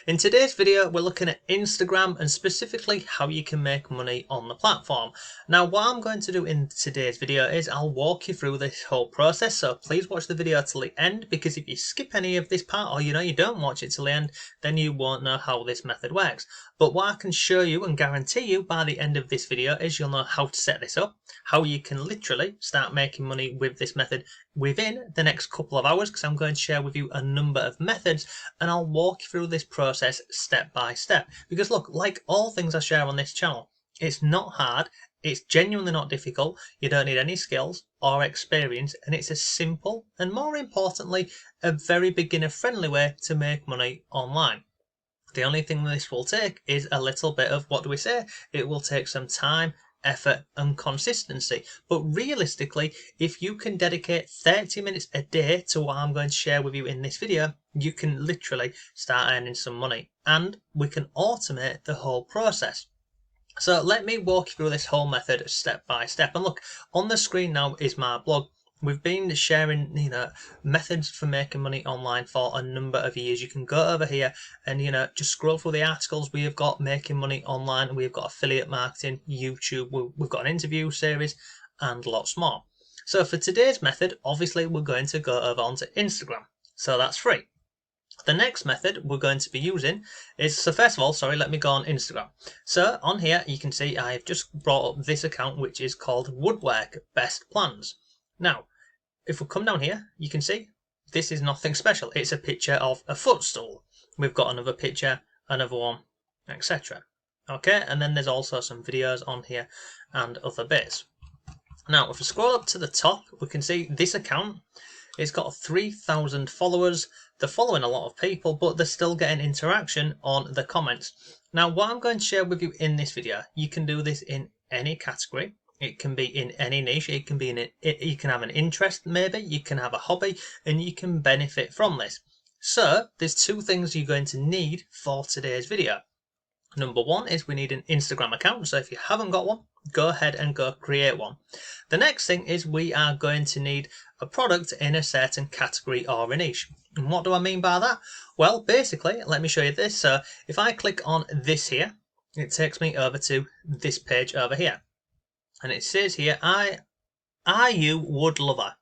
In today's video, we're looking at Instagram and specifically how you can make money on the platform. Now, what I'm going to do in today's video is I'll walk you through this whole process. So please watch the video till the end, because if you skip any of this part or you don't watch it till the end, then you won't know how this method works. But what I can show you and guarantee you by the end of this video is you'll know how to set this up, how you can literally start making money with this method within the next couple of hours, because I'm going to share with you a number of methods and I'll walk you through this process step by step. Because look, like all things I share on this channel, it's not hard, it's genuinely not difficult, you don't need any skills or experience, and it's a simple and, more importantly, a very beginner friendly way to make money online. The only thing this will take is a little bit of, what do we say? It will take some time, effort and consistency. But realistically, if you can dedicate 30 minutes a day to what I'm going to share with you in this video, you can literally start earning some money, and we can automate the whole process. So let me walk you through this whole method step by step. And look, on the screen now is my blog. We've been sharing, methods for making money online for a number of years. You can go over here and, just scroll through the articles. We have got making money online. We've got affiliate marketing, YouTube. We've got an interview series and lots more. So for today's method, obviously, we're going to go over onto Instagram. So that's free. The next method we're going to be using is, so first of all, sorry, let me go on Instagram. So on here, you can see I've just brought up this account, which is called Woodwork Best Plans. Now, if we come down here, you can see this is nothing special. It's a picture of a footstool. We've got another picture, another one, etc. Okay, and then there's also some videos on here and other bits. Now, if we scroll up to the top, we can see this account. It's got 3,000 followers. They're following a lot of people, but they're still getting interaction on the comments. Now, what I'm going to share with you in this video, you can do this in any category. It can be in any niche. It can be you can have an interest, maybe you can have a hobby, and you can benefit from this. So there's two things you're going to need for today's video. Number one is we need an Instagram account. So if you haven't got one, go ahead and go create one. The next thing is we are going to need a product in a certain category or a niche. And what do I mean by that? Well, basically, let me show you this. So if I click on this here, it takes me over to this page over here. And it says here, are you wood lover?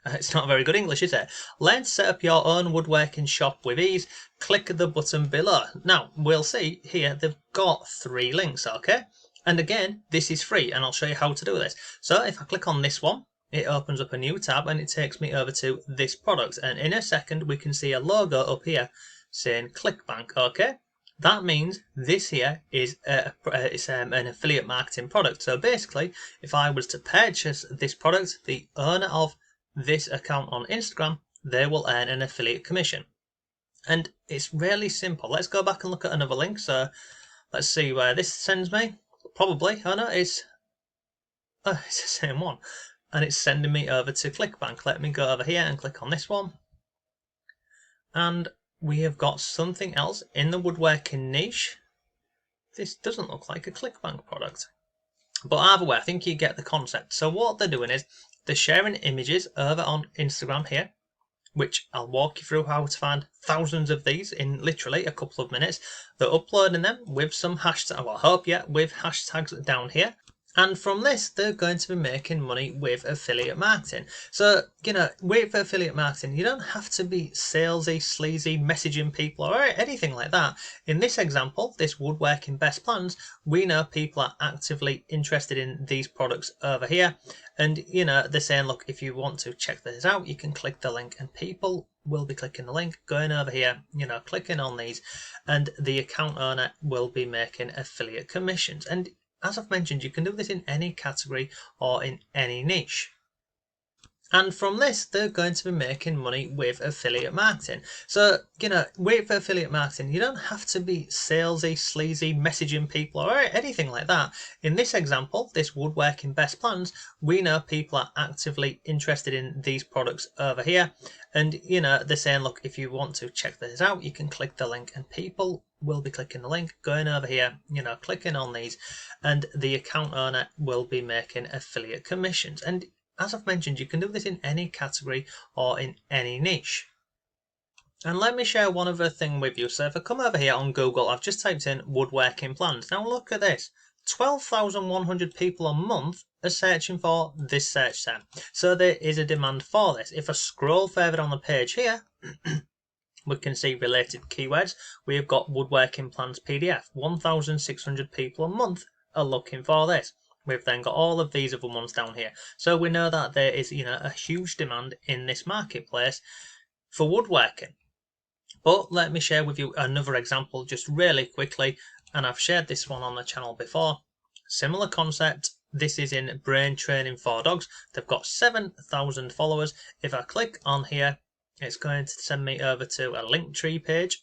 It's not very good English, is it? Let's set up your own woodworking shop with ease. Click the button below. Now, we'll see here they've got 3 links, okay? And again, this is free, and I'll show you how to do this. So if I click on this one, it opens up a new tab, and it takes me over to this product. And in a second, we can see a logo up here saying Clickbank, okay? That means this here is an affiliate marketing product. So basically, if I was to purchase this product, the owner of this account on Instagram, they will earn an affiliate commission. And it's really simple. Let's go back and look at another link. So let's see where this sends me. Probably, oh no, it's the same one. And it's sending me over to Clickbank. Let me go over here and click on this one. And we have got something else in the woodworking niche. This doesn't look like a Clickbank product. But either way, I think you get the concept. So what they're doing is they're sharing images over on Instagram here, which I'll walk you through how to find thousands of these in literally a couple of minutes. They're uploading them with some hashtags, well, I hope, yeah, with hashtags down here. And from this, they're going to be making money with affiliate marketing. So, with affiliate marketing, you don't have to be salesy, sleazy, messaging people or anything like that. In this example, this woodworking best plans, we know people are actively interested in these products over here. And, they're saying, look, if you want to check this out, you can click the link, and people will be clicking the link, going over here, clicking on these, and the account owner will be making affiliate commissions. And as I've mentioned, you can do this in any category or in any niche. And from this, they're going to be making money with affiliate marketing. So, with affiliate marketing, you don't have to be salesy, sleazy, messaging people or anything like that. In this example, this woodworking best plans, we know people are actively interested in these products over here. And, they're saying, look, if you want to check this out, you can click the link, and people will be clicking the link, going over here, clicking on these, and the account owner will be making affiliate commissions. And as I've mentioned, you can do this in any category or in any niche. And let me share one other thing with you. So if I come over here on Google, I've just typed in woodworking plans. Now look at this. 12,100 people a month are searching for this search term. So there is a demand for this. If I scroll further down the page here, we can see related keywords. We have got woodworking plans PDF. 1,600 people a month are looking for this. We've then got all of these other ones down here. So we know that there is, a huge demand in this marketplace for woodworking. But let me share with you another example just really quickly, and I've shared this one on the channel before. Similar concept. This is in brain training for dogs. They've got 7,000 followers. If I click on here, it's going to send me over to a Linktree page.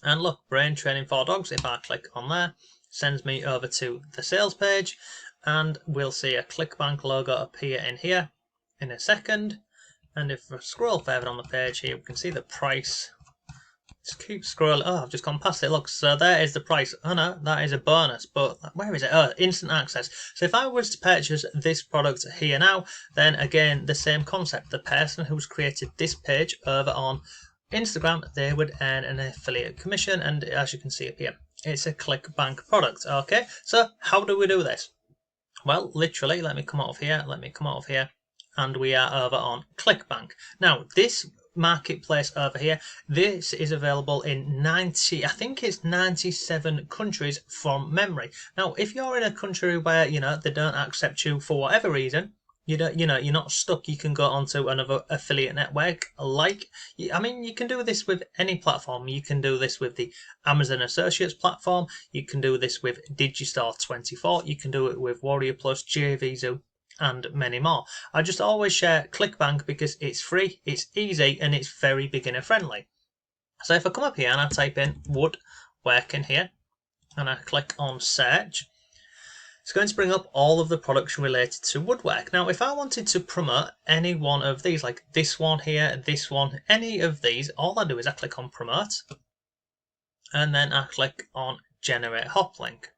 And look, brain training for dogs. If I click on there, sends me over to the sales page, and we'll see a Clickbank logo appear in here in a second. And if I scroll further on the page here, we can see the price. Just keep scrolling. Oh, I've just gone past it. Look, so there is the price. Oh no, that is a bonus. But where is it? Oh, instant access. So if I was to purchase this product here now, then again, the same concept. The person who's created this page over on Instagram, they would earn an affiliate commission. And as you can see up here, it's a Clickbank product. Okay, so how do we do this? Well, literally, let me come out of here. And we are over on Clickbank. Now, this marketplace over here, this is available in 90, I think it's 97 countries from memory. Now if you're in a country where they don't accept you for whatever reason, you're not stuck, you can go onto another affiliate network. You can do this with any platform. You can do this with the Amazon Associates platform, you can do this with Digistore24, you can do it with Warrior Plus, JVZoo, and many more. I just always share Clickbank because it's free, it's easy, and it's very beginner friendly. So if I come up here and I type in woodworking here, and I click on search, it's going to bring up all of the products related to woodwork. Now, if I wanted to promote any one of these, like this one here, this one, any of these, all I do is I click on promote, and then I click on generate hop link.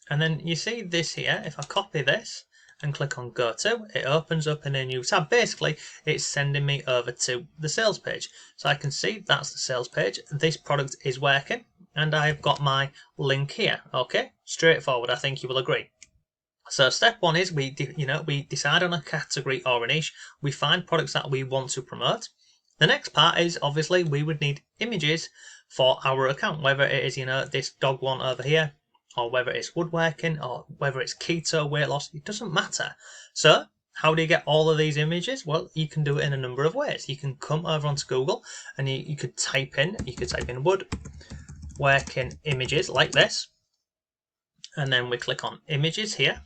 And then you see this here, if I copy this and click on go to, it opens up in a new tab. Basically, it's sending me over to the sales page. So I can see that's the sales page. This product is working, and I've got my link here. Okay, straightforward, I think you will agree. So step one is we decide on a category or a niche. We find products that we want to promote. The next part is obviously we would need images for our account, whether it is this dog one over here, or whether it's woodworking, or whether it's keto, weight loss, it doesn't matter. So how do you get all of these images? Well, you can do it in a number of ways. You can come over onto Google and you could type in woodworking images like this, and then we click on images here,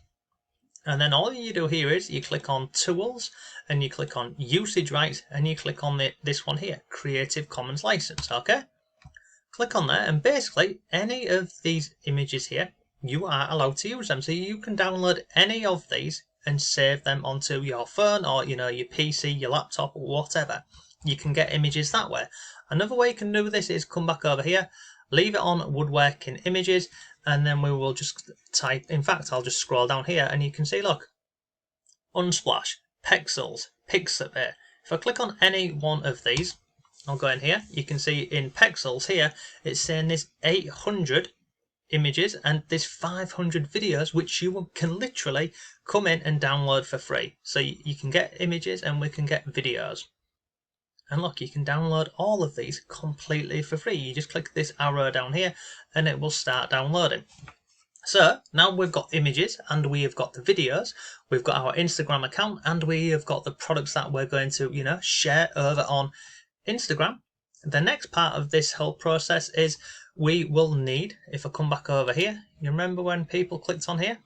and then all you do here is you click on tools and you click on usage rights, and you click on this one here, Creative Commons license. Okay, click on there, and basically any of these images here, you are allowed to use them. So you can download any of these and save them onto your phone or your PC, your laptop, whatever. You can get images that way. Another way you can do this is come back over here, leave it on woodworking images, and then we will just type, in fact I'll just scroll down here and you can see, look, Unsplash, Pexels, Pixabay. If I click on any one of these, I'll go in here, you can see in Pexels here, it's saying there's 800 images and there's 500 videos, which you can literally come in and download for free. So you can get images and we can get videos. And look, you can download all of these completely for free. You just click this arrow down here and it will start downloading. So now we've got images and we have got the videos, we've got our Instagram account, and we have got the products that we're going to, share over on Instagram. The next part of this whole process is we will need, if I come back over here, you remember when people clicked on here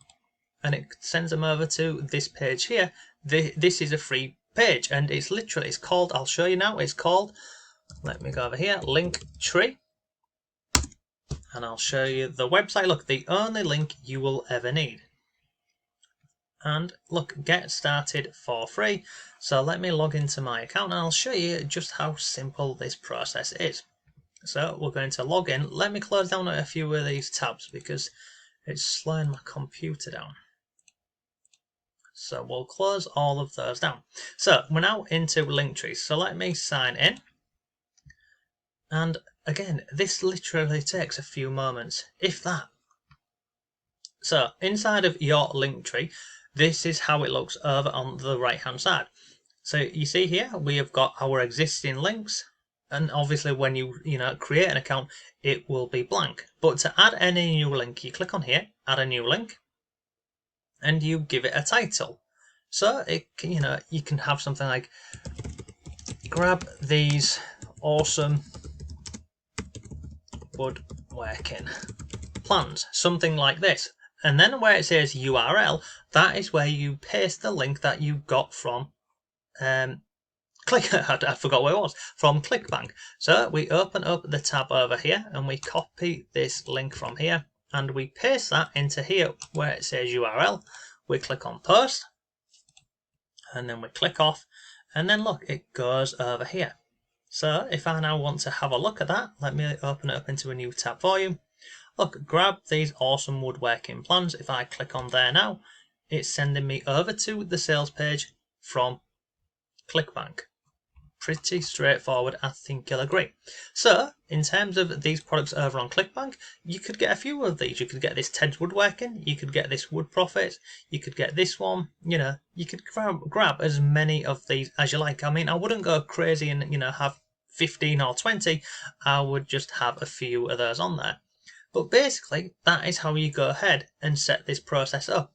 and it sends them over to this page here. This is a free page and it's called, I'll show you now, it's called, let me go over here, Linktree, and I'll show you the website. Look, the only link you will ever need. And look, get started for free. So let me log into my account and I'll show you just how simple this process is. So we're going to log in. Let me close down a few of these tabs because it's slowing my computer down. So we'll close all of those down. So we're now into Linktree. So let me sign in. And again, this literally takes a few moments, if that. So inside of your link tree, this is how it looks over on the right hand side. So you see here we have got our existing links, and obviously when you create an account, it will be blank. But to add any new link, you click on here, add a new link, and you give it a title. So it you can have something like grab these awesome woodworking plans, something like this. And then where it says URL, that is where you paste the link that you got from I forgot where it was, from Clickbank. So we open up the tab over here and we copy this link from here and we paste that into here where it says URL. We click on post and then we click off, and then look, it goes over here. So if I now want to have a look at that, let me open it up into a new tab for you. Look, grab these awesome woodworking plans. If I click on there now, it's sending me over to the sales page from Clickbank. Pretty straightforward, I think you'll agree. So, in terms of these products over on Clickbank, you could get a few of these. You could get this Ted's Woodworking, you could get this Wood Profit, you could get this one, you could grab as many of these as you like. I mean, I wouldn't go crazy and, have 15 or 20, I would just have a few of those on there. But basically, that is how you go ahead and set this process up.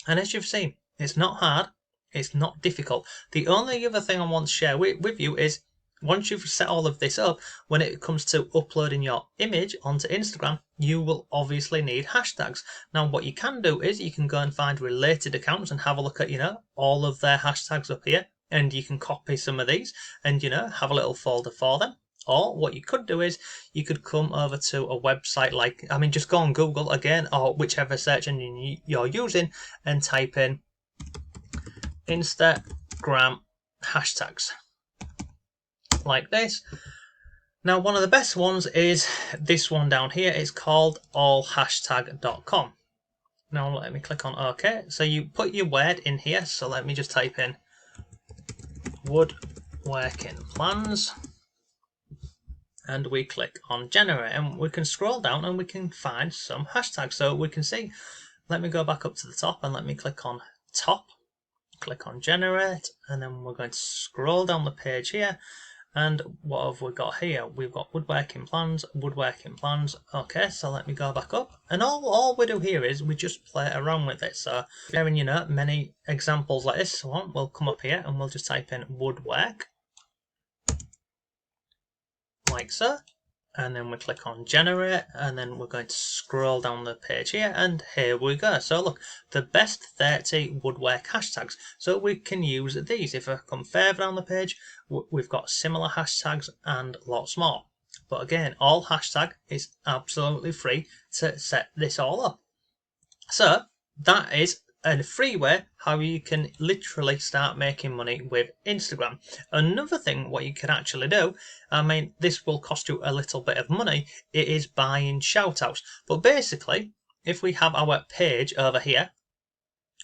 And as you've seen, it's not hard. It's not difficult. The only other thing I want to share with you is once you've set all of this up, when it comes to uploading your image onto Instagram, you will obviously need hashtags. Now, what you can do is you can go and find related accounts and have a look at, all of their hashtags up here, and you can copy some of these and, have a little folder for them. Or what you could do is you could come over to a website like, just go on Google again, or whichever search engine you're using, and type in Instagram hashtags like this. Now, one of the best ones is this one down here. It's called allhashtag.com. Now let me click on OK. So you put your word in here. So let me just type in woodworking plans, and we click on generate, and we can scroll down and we can find some hashtags. So we can see, let me go back up to the top and let me click on top. Click on generate, and then we're going to scroll down the page here, and what have we got here? We've got woodworking plans. Okay, so let me go back up, and all we do here is we just play around with it. So sharing many examples like this one, we'll come up here and we'll just type in woodwork like so, and then we click on generate, and then we're going to scroll down the page here, and here we go. So look, the best 30 woodwork hashtags. So we can use these. If I come further down the page, we've got similar hashtags and lots more. But again, all hashtag is absolutely free to set this all up. So that is a free way how you can literally start making money with Instagram. Another thing what you can actually do, this will cost you a little bit of money, it is buying shoutouts. But basically, if we have our page over here,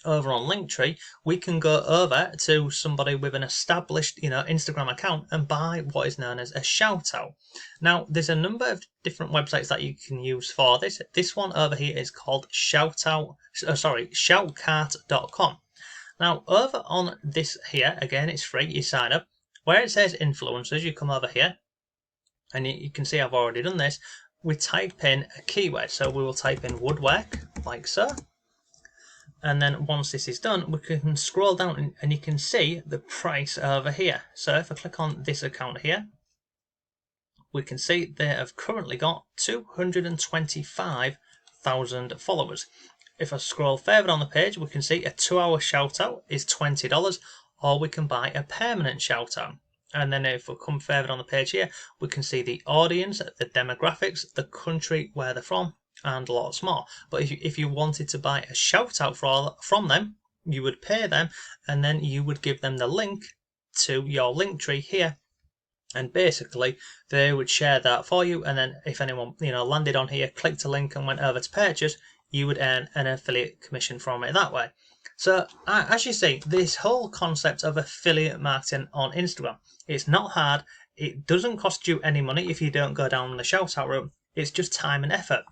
over on Linktree, we can go over to somebody with an established Instagram account and buy what is known as a shout out. Now there's a number of different websites that you can use for this. This one over here is called shoutcart.com. Now over on this here, again it's free, you sign up. Where it says influencers, you come over here and you can see I've already done this. We type in a keyword, so we will type in woodwork like so. And then once this is done, we can scroll down and you can see the price over here. So if I click on this account here, we can see they have currently got 225,000 followers. If I scroll further on the page, we can see a 2-hour shout out is $20, or we can buy a permanent shout out. And then if we come further on the page here, we can see the audience, the demographics, the country where they're from, and lots more. But if you wanted to buy a shout out from them, you would pay them, and then you would give them the link to your link tree here, and basically they would share that for you. And then if anyone landed on here, clicked a link and went over to purchase, you would earn an affiliate commission from it that way. So as you see, this whole concept of affiliate marketing on Instagram, it's not hard, it doesn't cost you any money if you don't go down the shout out route. It's just time and effort.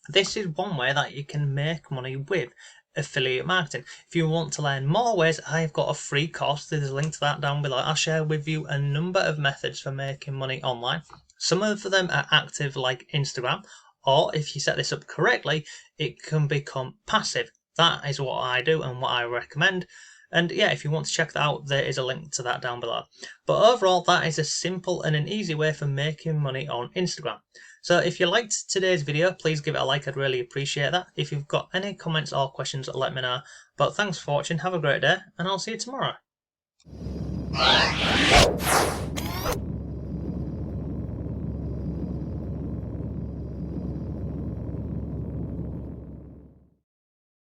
This is one way that you can make money with affiliate marketing. If you want to learn more ways, I've got a free course. There's a link to that down below. I'll share with you a number of methods for making money online. Some of them are active, like Instagram, or if you set this up correctly, it can become passive. That is what I do and what I recommend. And yeah, if you want to check that out, there is a link to that down below. But overall, that is a simple and an easy way for making money on Instagram. So if you liked today's video, please give it a like. I'd really appreciate that. If you've got any comments or questions, let me know. But thanks for watching. Have a great day, and I'll see you tomorrow.